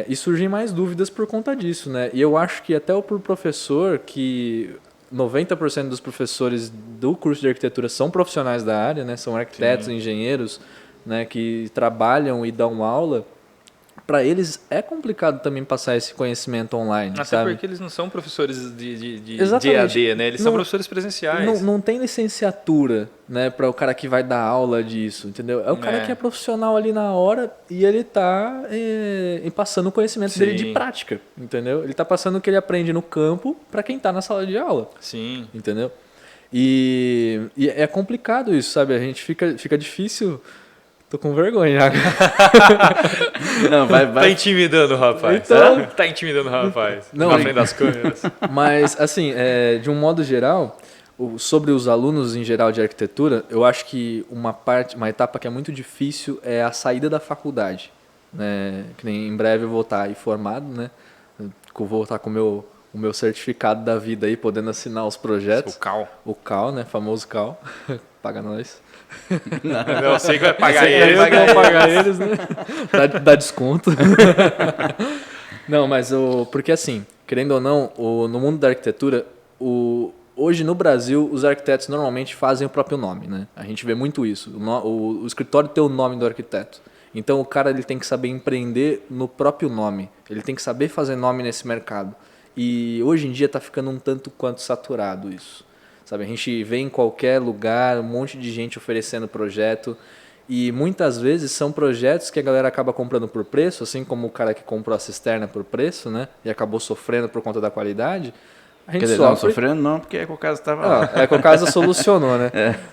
E surgem mais dúvidas por conta disso, né? E eu acho que até o professor, que 90% dos professores do curso de arquitetura são profissionais da área, né? São arquitetos, engenheiros, né? Que trabalham e dão aula. Para eles é complicado também passar esse conhecimento online, até sabe? porque eles não são professores de EAD, né? Eles são professores presenciais. Não tem licenciatura, né, para o cara que vai dar aula disso, entendeu? É o cara que é profissional ali na hora e ele está passando o conhecimento dele de prática, entendeu? Ele está passando o que ele aprende no campo para quem está na sala de aula. Sim. Entendeu? E é complicado isso, sabe? A gente fica difícil... Tô com vergonha. Não, vai. Tá intimidando o rapaz. Então... Tá intimidando o rapaz. Não, na frente das câmeras. Mas, assim, de um modo geral, sobre os alunos em geral de arquitetura, eu acho que uma etapa que é muito difícil é a saída da faculdade. Né? Que nem em breve eu vou estar aí formado, né? Eu vou estar com o meu certificado da vida aí, podendo assinar os projetos. O CAL. O CAL, né? Famoso CAL. Paga nós. Não, eu sei que vai pagar eles. Vou pagar eles, né? Dá desconto. Não, mas porque assim, querendo ou não, no mundo da arquitetura, hoje no Brasil, os arquitetos normalmente fazem o próprio nome, né? A gente vê muito isso. O escritório tem o nome do arquiteto. Então o cara ele tem que saber empreender no próprio nome. Ele tem que saber fazer nome nesse mercado. E hoje em dia está ficando um tanto quanto saturado isso. Sabe, a gente vê em qualquer lugar um monte de gente oferecendo projeto e muitas vezes são projetos que a galera acaba comprando por preço, assim como o cara que comprou a cisterna por preço, né? E acabou sofrendo por conta da qualidade. A gente Quer dizer, não sofrendo não, porque a Ecocasa estava lá. A Ecocasa solucionou, né?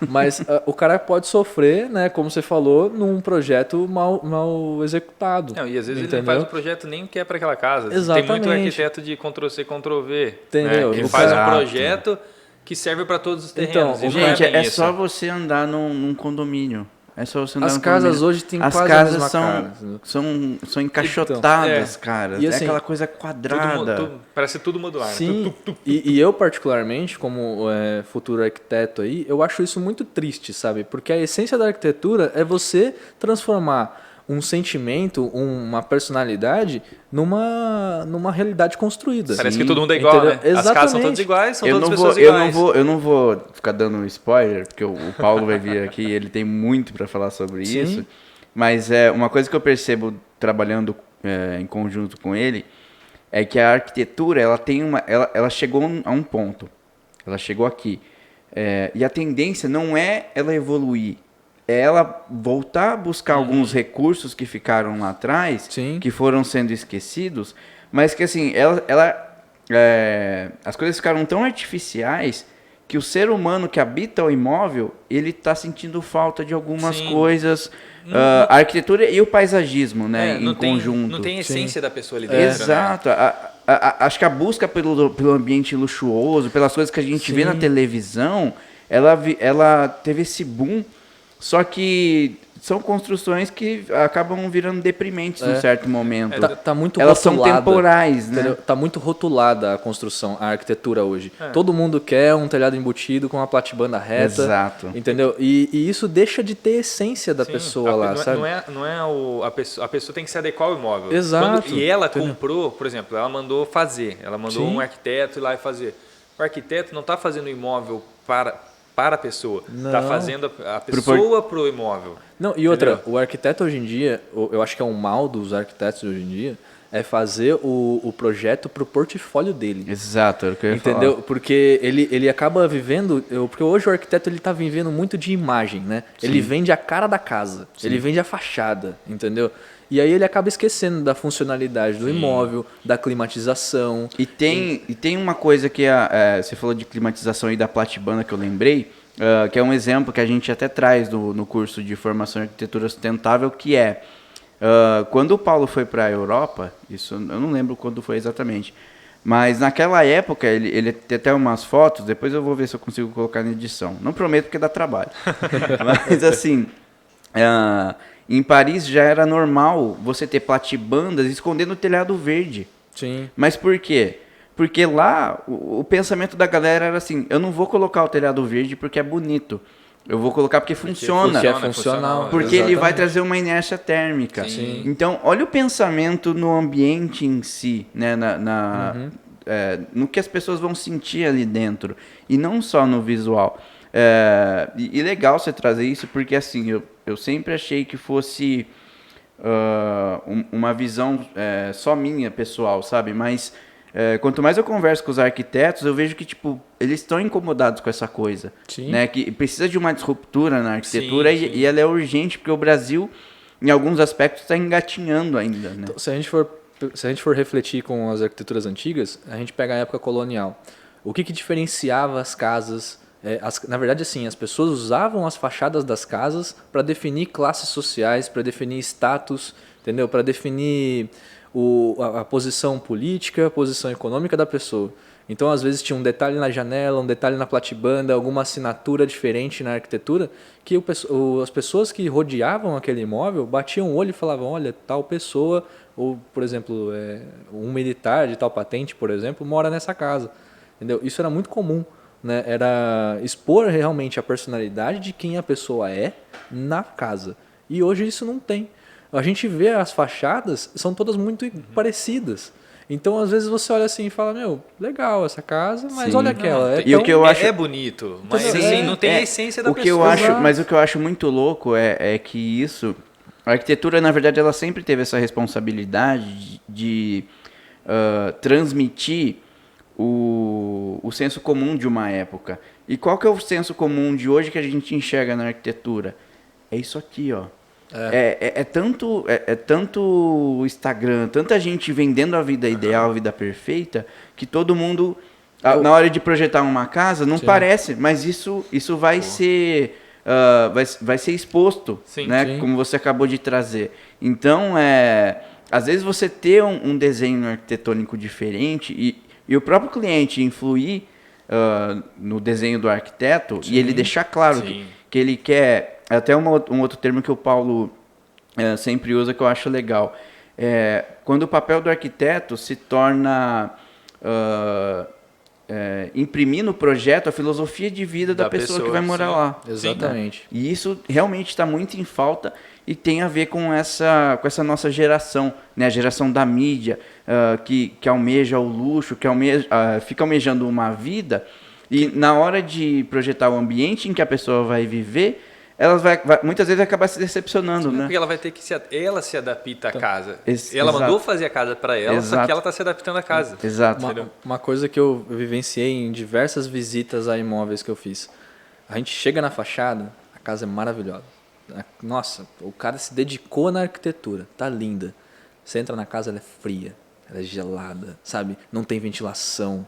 Mas o cara pode sofrer, né? Como você falou, num projeto mal executado. Não, e às vezes ele não faz o projeto nem que é para aquela casa. Exatamente. Tem muito arquiteto de Ctrl-C, Ctrl-V. Entendeu? Né? Que faz um projeto que serve para todos os terrenos. Então, gente, é só você andar num condomínio. É só você andar As casas hoje tem quase a mesma cara. São encaixotadas, cara. E assim, é aquela coisa quadrada. Parece tudo modular. Sim, e eu particularmente, como futuro arquiteto aí, eu acho isso muito triste, sabe? Porque a essência da arquitetura é você transformar um sentimento, uma personalidade numa realidade construída. Parece que todo mundo é igual, entendeu? Né? As casas são todas iguais, são todas pessoas iguais. Eu não vou ficar dando spoiler, porque o Paulo vai vir aqui e ele tem muito para falar sobre isso. Mas uma coisa que eu percebo trabalhando em conjunto com ele é que a arquitetura ela chegou a um ponto. Ela chegou aqui. E a tendência não é ela evoluir. Ela voltar a buscar alguns recursos que ficaram lá atrás, que foram sendo esquecidos, mas que assim, as coisas ficaram tão artificiais que o ser humano que habita o imóvel, ele está sentindo falta de algumas coisas, a arquitetura e o paisagismo, né, em conjunto. Não tem essência da pessoa ali dentro. Exato. Né? Acho que a busca pelo ambiente luxuoso, pelas coisas que a gente vê na televisão, ela teve esse boom. Só que são construções que acabam virando deprimentes em certo momento. Tá muito Elas rotulada, são temporais, né? Entendeu? Tá muito rotulada a construção, a arquitetura hoje. Todo mundo quer um telhado embutido com uma platibanda reta. Exato. Entendeu? E isso deixa de ter a essência da pessoa lá, sabe? A pessoa tem que se adequar ao imóvel. Exato. E ela comprou, por exemplo, ela mandou fazer. Ela mandou um arquiteto ir lá e fazer. O arquiteto não está fazendo o imóvel para a pessoa, está fazendo a pessoa para o imóvel. Não, e outra, o arquiteto hoje em dia, eu acho que é um mal dos arquitetos hoje em dia, é fazer o projeto pro portfólio dele. Exato, era o que eu ia Entendeu? falar. Porque ele acaba vivendo... Porque hoje o arquiteto ele tá vivendo muito de imagem, né? Ele vende a cara da casa, ele vende a fachada, entendeu? E aí ele acaba esquecendo da funcionalidade do imóvel, da climatização. E tem uma coisa que você falou de climatização aí da Platibanda que eu lembrei, que é um exemplo que a gente até traz no curso de formação em arquitetura sustentável, que é quando o Paulo foi para a Europa, isso eu não lembro quando foi exatamente, mas naquela época ele tem até umas fotos, depois eu vou ver se eu consigo colocar na edição. Não prometo porque dá trabalho. Mas assim, em Paris já era normal você ter platibandas escondendo o telhado verde. Sim. Mas por quê? Porque lá o pensamento da galera era assim, eu não vou colocar o telhado verde porque é bonito. Eu vou colocar porque funciona. Porque é funcional. Porque ele vai Exatamente. trazer uma inércia térmica. Sim. Então, olha o pensamento no ambiente em si, né? No que as pessoas vão sentir ali dentro. E não só no visual. E legal você trazer isso, porque assim, eu sempre achei que fosse uma visão só minha, pessoal, sabe? Mas quanto mais eu converso com os arquitetos, eu vejo que tipo, eles estão incomodados com essa coisa. Sim. Né? Que precisa de uma disruptura na arquitetura Sim. e ela é urgente, porque o Brasil, em alguns aspectos, está engatinhando ainda. Né? Então, se a gente for refletir com as arquiteturas antigas, a gente pega a época colonial. O que diferenciava as casas? Na verdade, assim, as pessoas usavam as fachadas das casas para definir classes sociais, para definir status, entendeu? Para definir a posição política, a posição econômica da pessoa. Então, às vezes, tinha um detalhe na janela, um detalhe na platibanda, alguma assinatura diferente na arquitetura, que as pessoas que rodeavam aquele imóvel batiam o olho e falavam, olha, tal pessoa, ou, por exemplo, um militar de tal patente, por exemplo, mora nessa casa. Entendeu? Isso era muito comum. Né? Era expor realmente a personalidade de quem a pessoa é na casa. E hoje isso não tem. A gente vê as fachadas, são todas muito parecidas. Então, às vezes, você olha assim e fala, meu, legal essa casa, mas Sim. olha aquela. E o que eu acho... É bonito, mas Sim, assim, não tem a essência da o que pessoa. eu acho, mas o que eu acho muito louco é que isso... A arquitetura, na verdade, ela sempre teve essa responsabilidade de transmitir o senso comum de uma época. E qual que é o senso comum de hoje que a gente enxerga na arquitetura? É isso aqui, ó. É tanto Instagram, tanta gente vendendo a vida ideal, a vida perfeita, que todo mundo, na hora de projetar uma casa, não parece, mas isso vai ser... vai ser exposto, Sim, né? sim. Como você acabou de trazer. Então, às vezes você ter um desenho arquitetônico diferente e o próprio cliente influir no desenho do arquiteto e ele deixar claro que ele quer... Até um outro termo que o Paulo sempre usa que eu acho legal. Quando o papel do arquiteto se torna... imprimir no projeto a filosofia de vida da pessoa que vai morar lá. Exatamente. E isso realmente está muito em falta e tem a ver com essa nossa geração, né? A geração da mídia, que almeja o luxo, que fica almejando uma vida e na hora de projetar o ambiente em que a pessoa vai viver, ela muitas vezes vai acabar se decepcionando, né? Porque ela vai ter que ela se adapta à casa. Ela exato. mandou fazer a casa para ela, só Exato. que ela está se adaptando à casa. Exato. Uma coisa que eu vivenciei em diversas visitas a imóveis que eu fiz. A gente chega na fachada, a casa é maravilhosa. Nossa, o cara se dedicou na arquitetura, tá linda. Você entra na casa, ela é fria, ela é gelada, sabe? Não tem ventilação.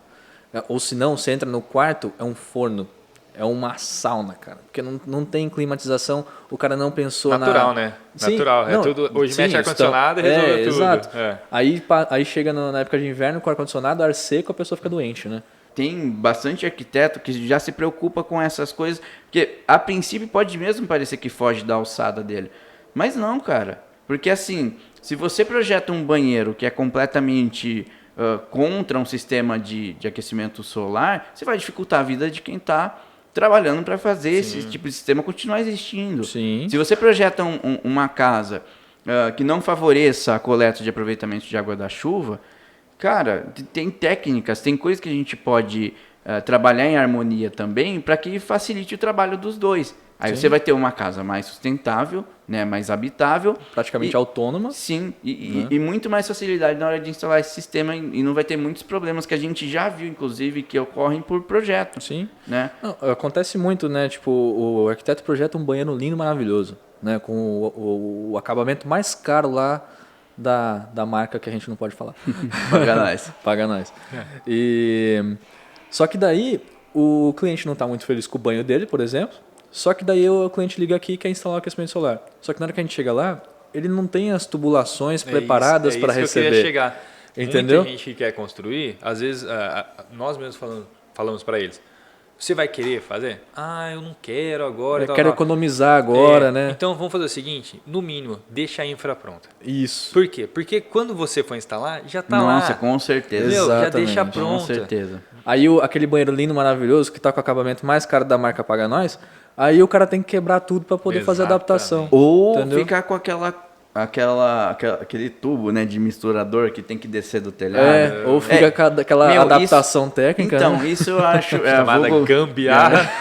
Ou se não, você entra no quarto, é um forno. É uma sauna, cara. Porque não tem climatização, o cara não pensou Natural, né? Sim, Natural. não, Tudo, hoje sim, mete ar-condicionado e resolve tudo. Exato. É. Aí chega na época de inverno com ar-condicionado, ar seco, a pessoa fica doente, né? Tem bastante arquiteto que já se preocupa com essas coisas, porque a princípio pode mesmo parecer que foge da alçada dele. Mas não, cara. Porque assim, se você projeta um banheiro que é completamente contra um sistema de aquecimento solar, você vai dificultar a vida de quem está trabalhando para fazer esse tipo de sistema continuar existindo. Sim. Se você projeta uma casa que não favoreça a coleta de aproveitamento de água da chuva, cara, tem técnicas, tem coisas que a gente pode trabalhar em harmonia também para que facilite o trabalho dos dois. Aí Sim. você vai ter uma casa mais sustentável, né, mais habitável. Praticamente E- autônoma. Sim, e muito mais facilidade na hora de instalar esse sistema e não vai ter muitos problemas que a gente já viu, inclusive, que ocorrem por projeto, Sim. né? Não, acontece muito, né? Tipo, o arquiteto projeta um banheiro lindo, maravilhoso, né? Com o acabamento mais caro lá da marca que a gente não pode falar. Paga nós. Paga nós. E só que daí o cliente não está muito feliz com o banho dele, por exemplo. Só que daí o cliente liga aqui e quer instalar o aquecimento solar. Só que na hora que a gente chega lá, ele não tem as tubulações preparadas para É isso que eu receber. queria chegar. Entendeu? Muita gente que quer construir, às vezes nós mesmos falamos para eles, você vai querer fazer? Ah, eu não quero agora. Eu tal, quero tal. economizar agora, É, né? Então vamos fazer o seguinte, no mínimo, deixa a infra pronta. Isso. Por quê? Porque quando você for instalar, já tá Nossa, lá. com certeza. Meu, já Exatamente, deixa com Com pronta. certeza. Aí aquele banheiro lindo, maravilhoso, que tá com o acabamento mais caro da marca Paga Nós, aí o cara tem que quebrar tudo para poder fazer a Exatamente. adaptação. Ou Entendeu? ficar com aquele tubo, né, de misturador que tem que descer do telhado. Ou fica com aquela Meu, adaptação técnica. Então, né? isso eu acho... Chamada gambiarra.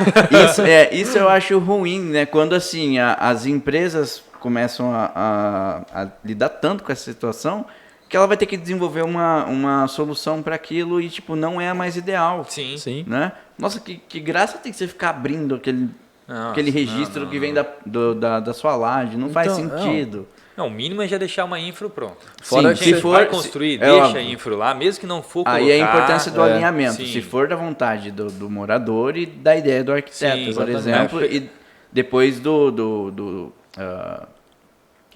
Isso eu acho ruim, né? Quando, assim, as empresas começam a lidar tanto com essa situação que ela vai ter que desenvolver uma solução para aquilo e, tipo, não é a mais ideal, Sim. Sim. né? Nossa, que graça tem que você ficar abrindo aquele registro que vem da sua laje. Não faz Então, sentido. Não, o mínimo é já deixar uma infra pronta. Fora Sim, que se se for vai for- construir, é deixa óbvio. a infra lá, mesmo que não for colocar. Aí é a importância do é, alinhamento. sim. Se for da vontade do morador e da ideia do arquiteto, Sim, por exatamente. exemplo, e depois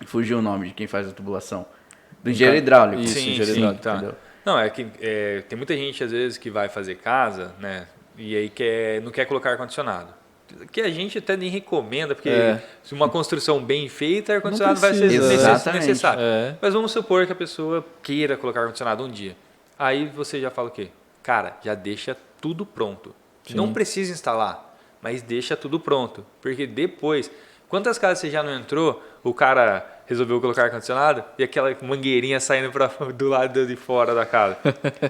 fugiu o nome de quem faz a tubulação. Do engenheiro hidráulico. Isso, Sim, engenheiro sim, hidráulico, tá. entendeu? Não, é que tem muita gente, às vezes, que vai fazer casa, né? E aí não quer colocar ar-condicionado. Que a gente até nem recomenda, porque se uma construção bem feita, ar-condicionado vai ser precisa, exatamente. necessário. É. Mas vamos supor que a pessoa queira colocar ar-condicionado um dia. Aí você já fala o quê? Cara, já deixa tudo pronto. Não precisa instalar, mas deixa tudo pronto. Porque depois, quantas casas você já não entrou, o cara resolveu colocar ar-condicionado e aquela mangueirinha saindo do lado de fora da casa.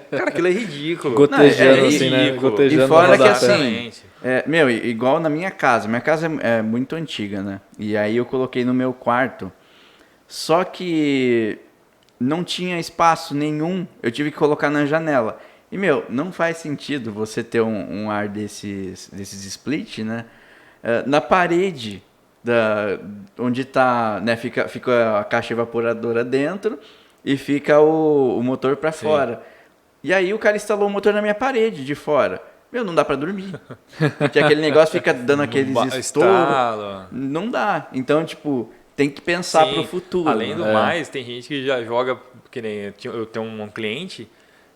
Cara, aquilo é ridículo. Gotejando Não, é assim, né? ridículo. Gotejando E fora no que rodapé. assim, igual na minha casa. Minha casa é muito antiga, né? E aí eu coloquei no meu quarto. Só que não tinha espaço nenhum. Eu tive que colocar na janela. E, não faz sentido você ter um ar desses split, né? Na parede onde tá, né? Fica a caixa evaporadora dentro e fica o motor para fora. E aí o cara instalou o motor na minha parede de fora. Não dá para dormir. Porque aquele negócio fica dando aqueles estouros. Estalo. Não dá. Então, tipo, tem que pensar Sim. pro futuro. Além do né? mais, tem gente que já joga, que nem eu tenho um cliente,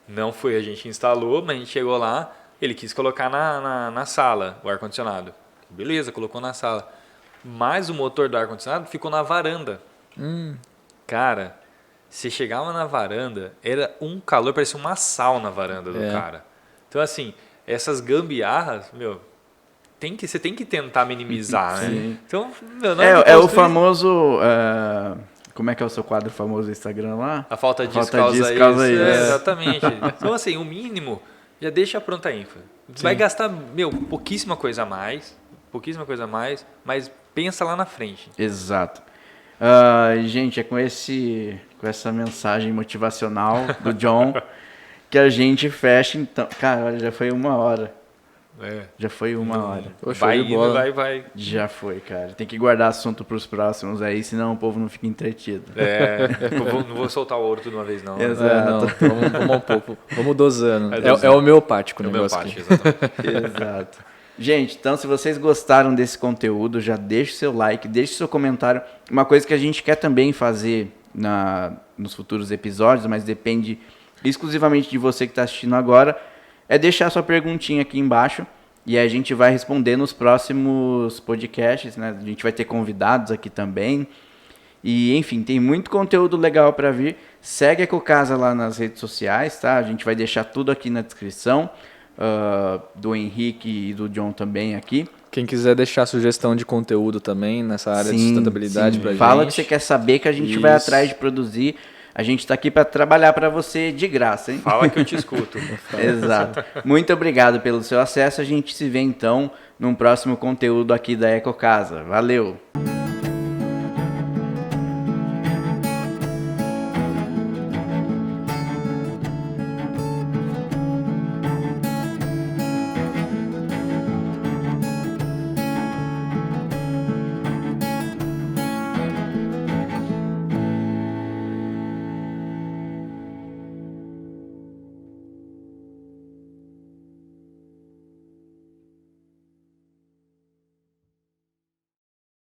não foi a gente instalou, mas a gente chegou lá, ele quis colocar na sala o ar-condicionado. Beleza, colocou na sala. Mas o motor do ar-condicionado ficou na varanda. Cara, você chegava na varanda, era um calor, parecia uma sauna na varanda do cara. Então, assim, essas gambiarras, você tem que tentar minimizar, né? Então, não É o famoso... como é que é o seu quadro famoso do Instagram lá? A falta disso Falta disso causa causa isso. isso. Exatamente. Então, assim, o mínimo, já deixa pronta a infra. Você vai gastar, pouquíssima coisa a mais, mas pensa lá na frente. Exato. Gente, é com essa mensagem motivacional do John que a gente fecha, então. Cara, olha, já foi 1 hora. Já foi 1 hora. Poxa, Vai show de bola. indo, vai. Já foi, cara. Tem que guardar assunto pros próximos aí, senão o povo não fica entretido. Não vou soltar o ouro tudo de uma vez, não. Exato. Vamos um pouco. Vamos dosando. dosando. É homeopático o É o meu negócio parte, aqui. exatamente. Exato. Gente, então se vocês gostaram desse conteúdo, já deixe seu like, deixe seu comentário. Uma coisa que a gente quer também fazer nos futuros episódios, mas depende exclusivamente de você que está assistindo agora, é deixar sua perguntinha aqui embaixo e a gente vai responder nos próximos podcasts, né? A gente vai ter convidados aqui também. E, enfim, tem muito conteúdo legal para vir. Segue a Ecocasa lá nas redes sociais, tá? A gente vai deixar tudo aqui na descrição. Do Henrique e do John também aqui. Quem quiser deixar sugestão de conteúdo também nessa área de sustentabilidade pra gente. Fala o que você quer saber que a gente vai Isso. atrás de produzir. A gente está aqui para trabalhar para você de graça, hein? Fala que eu te escuto. Exato. Muito obrigado pelo seu acesso. A gente se vê então num próximo conteúdo aqui da Ecocasa. Valeu!